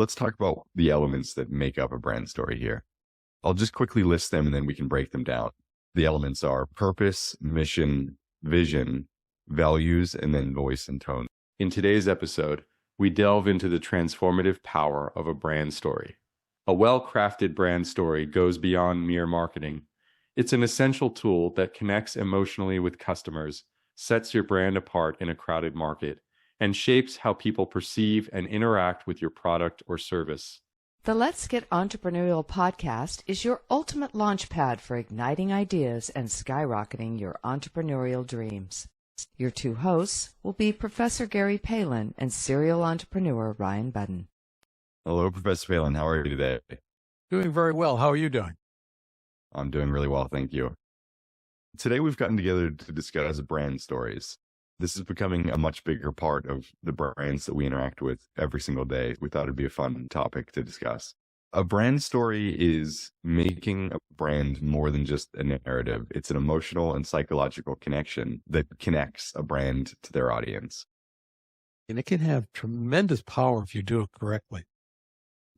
Let's talk about the elements that make up a brand story here. I'll just quickly list them and then we can break them down. The elements are purpose, mission, vision, values, and then voice and tone. In today's episode, we delve into the transformative power of a brand story. A well-crafted brand story goes beyond mere marketing. It's an essential tool that connects emotionally with customers, sets your brand apart in a crowded market, and shapes how people perceive and interact with your product or service. The Let's Get Entrepreneurial podcast is your ultimate launchpad for igniting ideas and skyrocketing your entrepreneurial dreams. Your two hosts will be Professor Gary Palin and serial entrepreneur Ryan Budden. Hello, Professor Palin. How are you today? Doing very well. How are you doing? I'm doing really well, thank you. Today we've gotten together to discuss brand stories. This is becoming a much bigger part of the brands that we interact with every single day. We thought it'd be a fun topic to discuss. A brand story is making a brand more than just a narrative. It's an emotional and psychological connection that connects a brand to their audience. And it can have tremendous power if you do it correctly.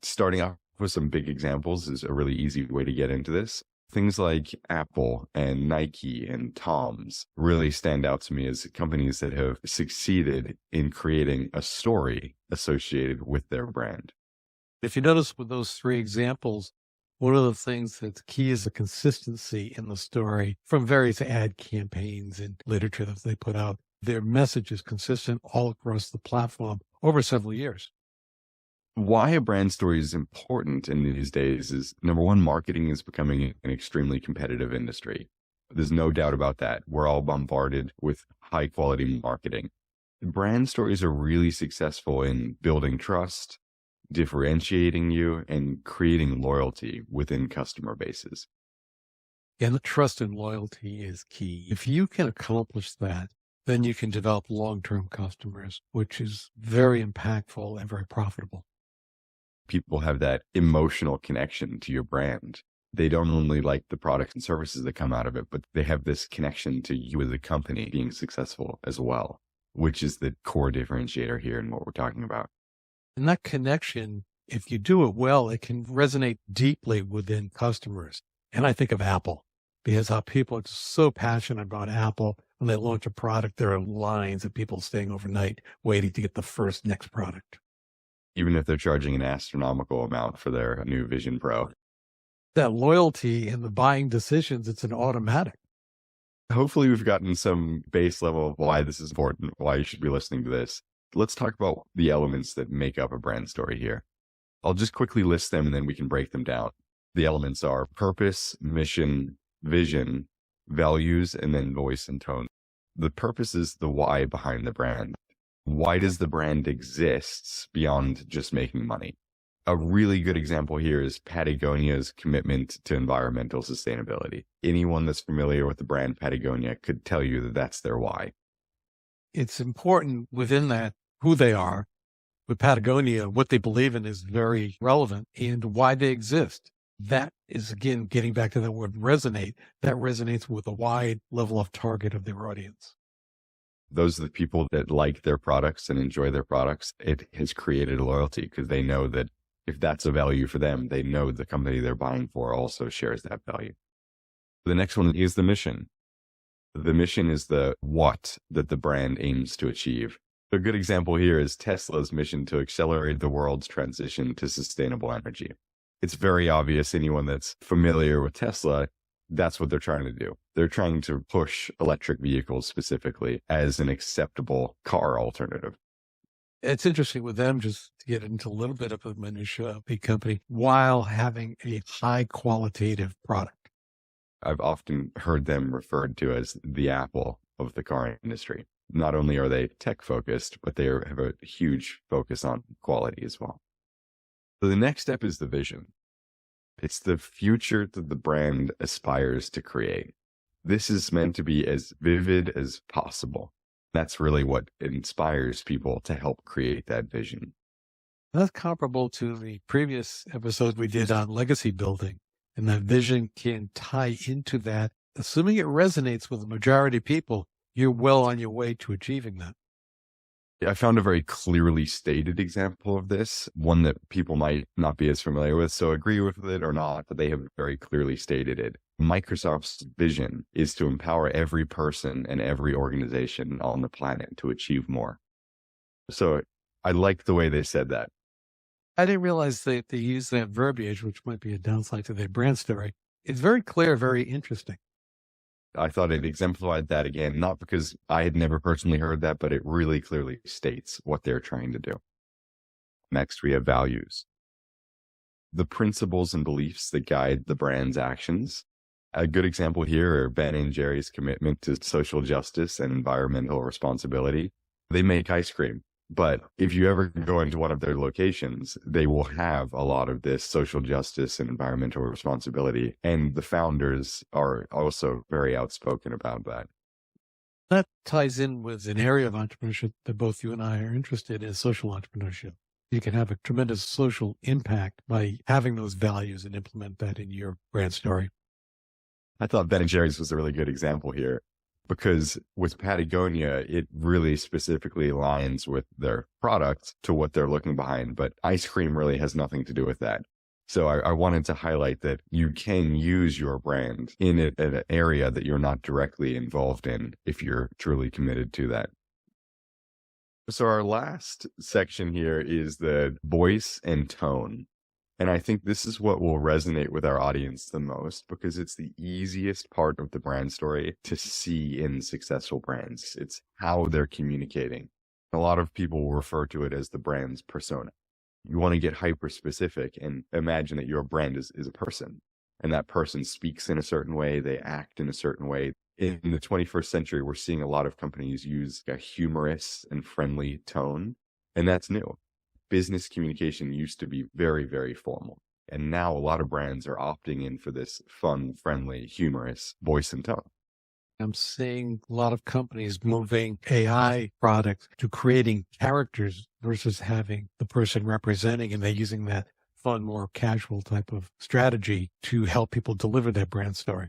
Starting off with some big examples is a really easy way to get into this. Things like Apple and Nike and Tom's really stand out to me as companies that have succeeded in creating a story associated with their brand. If you notice with those three examples, one of the things that's key is the consistency in the story from various ad campaigns and literature that they put out. Their message is consistent all across the platform over several years. Why a brand story is important in these days is, number one, marketing is becoming an extremely competitive industry. There's no doubt about that. We're all bombarded with high quality marketing. Brand stories are really successful in building trust, differentiating you, and creating loyalty within customer bases. And the trust and loyalty is key. If you can accomplish that, then you can develop long-term customers, which is very impactful and very profitable. People have that emotional connection to your brand. They don't only like the products and services that come out of it, but they have this connection to you as a company being successful as well, which is the core differentiator here in what we're talking about. And that connection, if you do it well, it can resonate deeply within customers. And I think of Apple, because how people are so passionate about Apple. When they launch a product, there are lines of people staying overnight waiting to get the next product. Even if they're charging an astronomical amount for their new Vision Pro. That loyalty in the buying decisions, it's an automatic. Hopefully we've gotten some base level of why this is important, why you should be listening to this. Let's talk about the elements that make up a brand story here. I'll just quickly list them and then we can break them down. The elements are purpose, mission, vision, values, and then voice and tone. The purpose is the why behind the brand. Why does the brand exist beyond just making money? A really good example here is Patagonia's commitment to environmental sustainability. Anyone that's familiar with the brand Patagonia could tell you that that's their why. It's important within that who they are. With Patagonia, what they believe in is very relevant, and why they exist. That is, again, getting back to that word resonate. That resonates with a wide level of target of their audience. Those are the people that like their products and enjoy their products. It has created a loyalty because they know that if that's a value for them, they know the company they're buying for also shares that value. The next one is the mission. The mission is the what that the brand aims to achieve. A good example here is Tesla's mission to accelerate the world's transition to sustainable energy. It's very obvious, anyone that's familiar with Tesla, that's what they're trying to do. They're trying to push electric vehicles specifically as an acceptable car alternative. It's interesting with them, just to get into a little bit of a minutia of the company, while having a high qualitative product. I've often heard them referred to as the Apple of the car industry. Not only are they tech focused, but they have a huge focus on quality as well. So the next step is the vision. It's the future that the brand aspires to create. This is meant to be as vivid as possible. That's really what inspires people to help create that vision. That's comparable to the previous episode we did on legacy building. And that vision can tie into that. Assuming it resonates with the majority of people, you're well on your way to achieving that. I found a very clearly stated example of this, one that people might not be as familiar with, so agree with it or not, but they have very clearly stated it. Microsoft's vision is to empower every person and every organization on the planet to achieve more. So I like the way they said that. I didn't realize they use that verbiage, which might be a downside to their brand story. It's very clear, very interesting. I thought it exemplified that again, not because I had never personally heard that, but it really clearly states what they're trying to do. Next, we have values. The principles and beliefs that guide the brand's actions. A good example here are Ben and Jerry's commitment to social justice and environmental responsibility. They make ice cream, but if you ever go into one of their locations, they will have a lot of this social justice and environmental responsibility. And the founders are also very outspoken about that. That ties in with an area of entrepreneurship that both you and I are interested in, social entrepreneurship. You can have a tremendous social impact by having those values and implement that in your brand story. I thought Ben & Jerry's was a really good example here because with Patagonia, it really specifically aligns with their product to what they're looking behind, but ice cream really has nothing to do with that. So I wanted to highlight that you can use your brand in an area that you're not directly involved in if you're truly committed to that. So our last section here is the voice and tone. And I think this is what will resonate with our audience the most because it's the easiest part of the brand story to see in successful brands. It's how they're communicating. A lot of people will refer to it as the brand's persona. You want to get hyper specific and imagine that your brand is a person and that person speaks in a certain way. They act in a certain way. In the 21st century, we're seeing a lot of companies use a humorous and friendly tone, and that's new. Business communication used to be very, very formal. And now a lot of brands are opting in for this fun, friendly, humorous voice and tone. I'm seeing a lot of companies moving AI products to creating characters versus having the person representing, and they're using that fun, more casual type of strategy to help people deliver their brand story.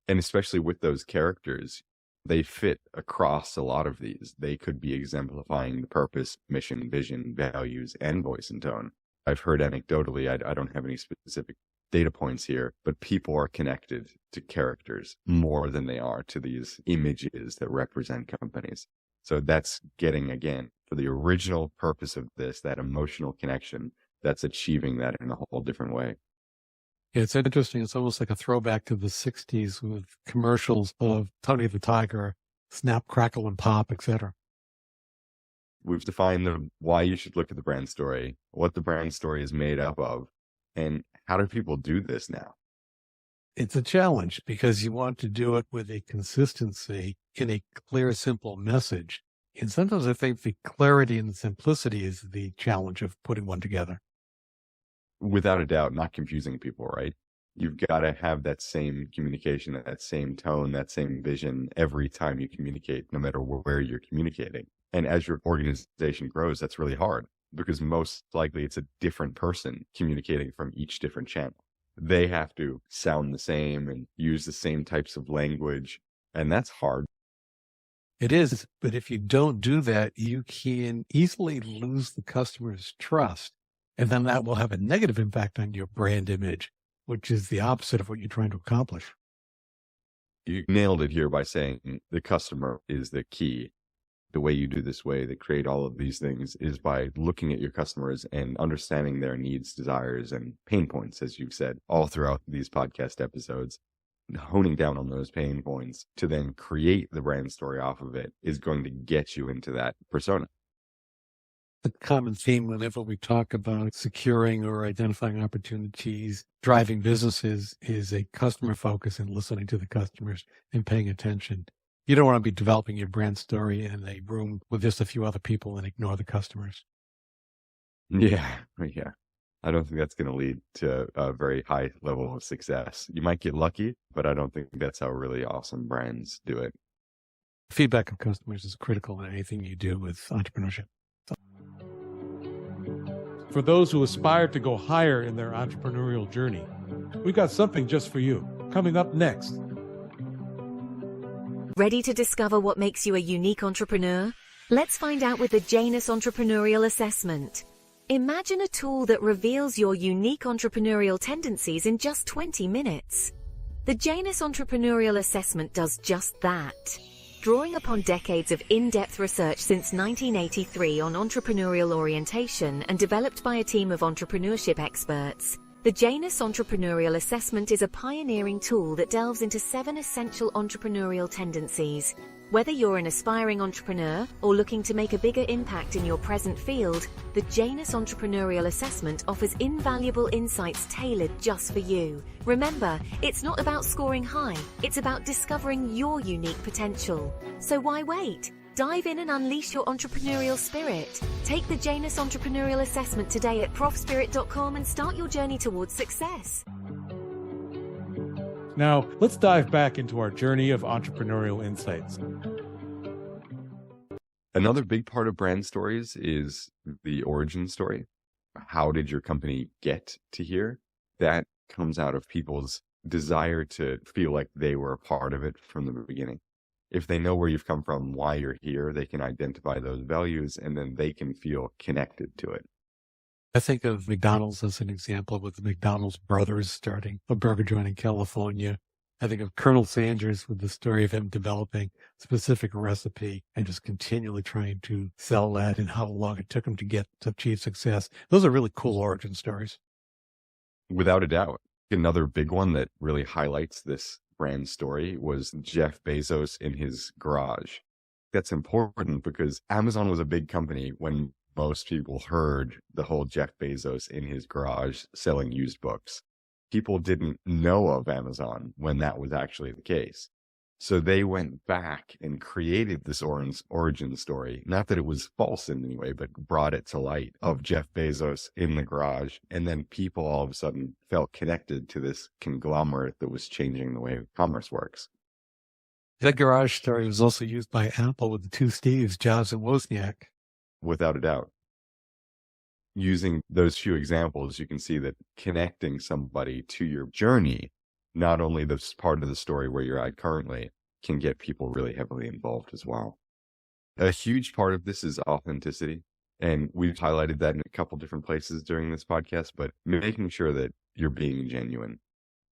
And especially with those characters, they fit across a lot of these. They could be exemplifying the purpose, mission, vision, values, and voice and tone. I've heard anecdotally, I don't have any specific data points here, but people are connected to characters more than they are to these images that represent companies. So that's getting, again, for the original purpose of this, that emotional connection, that's achieving that in a whole different way. Yeah, it's interesting. It's almost like a throwback to the 60s with commercials of Tony the Tiger, Snap, Crackle, and Pop, etc. We've defined why you should look at the brand story, what the brand story is made up of, and how do people do this now? It's a challenge because you want to do it with a consistency in a clear, simple message. And sometimes I think the clarity and the simplicity is the challenge of putting one together. Without a doubt, not confusing people, right? You've got to have that same communication, that same tone, that same vision every time you communicate, no matter where you're communicating. And as your organization grows, that's really hard because most likely it's a different person communicating from each different channel. They have to sound the same and use the same types of language, and that's hard. It is, but if you don't do that, you can easily lose the customer's trust. And then that will have a negative impact on your brand image, which is the opposite of what you're trying to accomplish. You nailed it here by saying the customer is the key. The way you do this way, to create all of these things, is by looking at your customers and understanding their needs, desires, and pain points, as you've said, all throughout these podcast episodes. Honing down on those pain points to then create the brand story off of it is going to get you into that persona. The common theme whenever we talk about securing or identifying opportunities, driving businesses, is a customer focus and listening to the customers and paying attention. You don't want to be developing your brand story in a room with just a few other people and ignore the customers. Yeah. I don't think that's going to lead to a very high level of success. You might get lucky, but I don't think that's how really awesome brands do it. Feedback of customers is critical in anything you do with entrepreneurship. For those who aspire to go higher in their entrepreneurial journey, we've got something just for you coming up next. Ready to discover what makes you a unique entrepreneur? Let's find out with the Janus Entrepreneurial Assessment. Imagine a tool that reveals your unique entrepreneurial tendencies in just 20 minutes. The Janus Entrepreneurial Assessment does just that. Drawing upon decades of in-depth research since 1983 on entrepreneurial orientation and developed by a team of entrepreneurship experts, the Janus Entrepreneurial Assessment is a pioneering tool that delves into 7 essential entrepreneurial tendencies. Whether you're an aspiring entrepreneur or looking to make a bigger impact in your present field, the Janus Entrepreneurial Assessment offers invaluable insights tailored just for you. Remember, it's not about scoring high, it's about discovering your unique potential. So why wait? Dive in and unleash your entrepreneurial spirit. Take the Janus Entrepreneurial Assessment today at profspirit.com and start your journey towards success. Now, let's dive back into our journey of entrepreneurial insights. Another big part of brand stories is the origin story. How did your company get to here? That comes out of people's desire to feel like they were a part of it from the beginning. If they know where you've come from, why you're here, they can identify those values and then they can feel connected to it. I think of McDonald's as an example, with the McDonald's brothers starting a burger joint in California. I think of Colonel Sanders with the story of him developing a specific recipe and just continually trying to sell that and how long it took him to get to achieve success. Those are really cool origin stories. Without a doubt. Another big one that really highlights this brand story was Jeff Bezos in his garage. That's important because Amazon was a big company when most people heard the whole Jeff Bezos in his garage selling used books. People didn't know of Amazon when that was actually the case. So they went back and created this origin story. Not that it was false in any way, but brought it to light of Jeff Bezos in the garage. And then people all of a sudden felt connected to this conglomerate that was changing the way commerce works. That garage story was also used by Apple with the 2 Steves, Jobs and Wozniak. Without a doubt. Using those few examples, you can see that connecting somebody to your journey, not only this part of the story where you're at currently, can get people really heavily involved as well. A huge part of this is authenticity. And we've highlighted that in a couple different places during this podcast, but making sure that you're being genuine.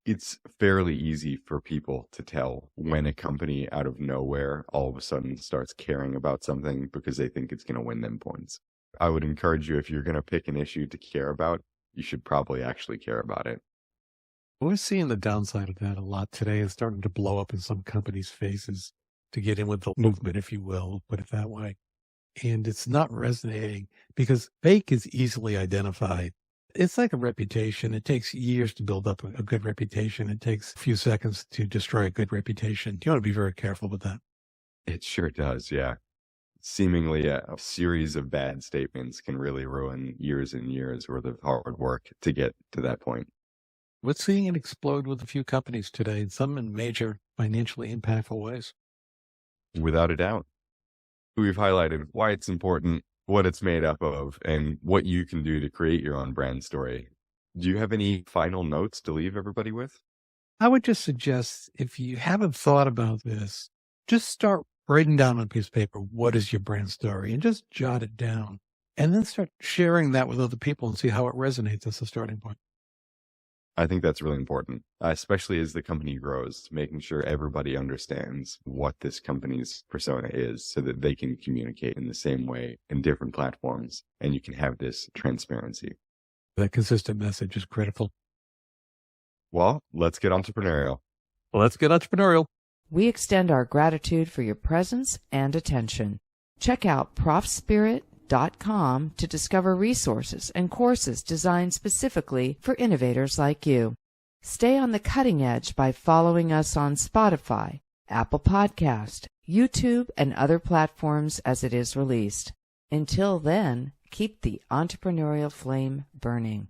It's fairly easy for people to tell when a company out of nowhere all of a sudden starts caring about something because they think it's going to win them points. I would encourage you, if you're going to pick an issue to care about, you should probably actually care about it. We're seeing the downside of that a lot today. It's starting to blow up in some companies' faces to get in with the movement, if you will, put it that way. And it's not resonating because fake is easily identified. It's like a reputation. It takes years to build up a good reputation. It takes a few seconds to destroy a good reputation. You want to be very careful with that. It sure does, yeah. Seemingly a series of bad statements can really ruin years and years worth of hard work to get to that point. We're seeing it explode with a few companies today, some in major financially impactful ways. Without a doubt. We've highlighted why it's important, what it's made up of, and what you can do to create your own brand story. Do you have any final notes to leave everybody with? I would just suggest, if you haven't thought about this, just start writing down on a piece of paper, what is your brand story, and just jot it down. And then start sharing that with other people and see how it resonates as a starting point. I think that's really important, especially as the company grows, making sure everybody understands what this company's persona is so that they can communicate in the same way in different platforms, and you can have this transparency. That consistent message is critical. Well, let's get entrepreneurial. Let's get entrepreneurial. We extend our gratitude for your presence and attention. Check out profspirit.com to discover resources and courses designed specifically for innovators like you. Stay on the cutting edge by following us on Spotify, Apple Podcast, YouTube, and other platforms as it is released. Until then, keep the entrepreneurial flame burning.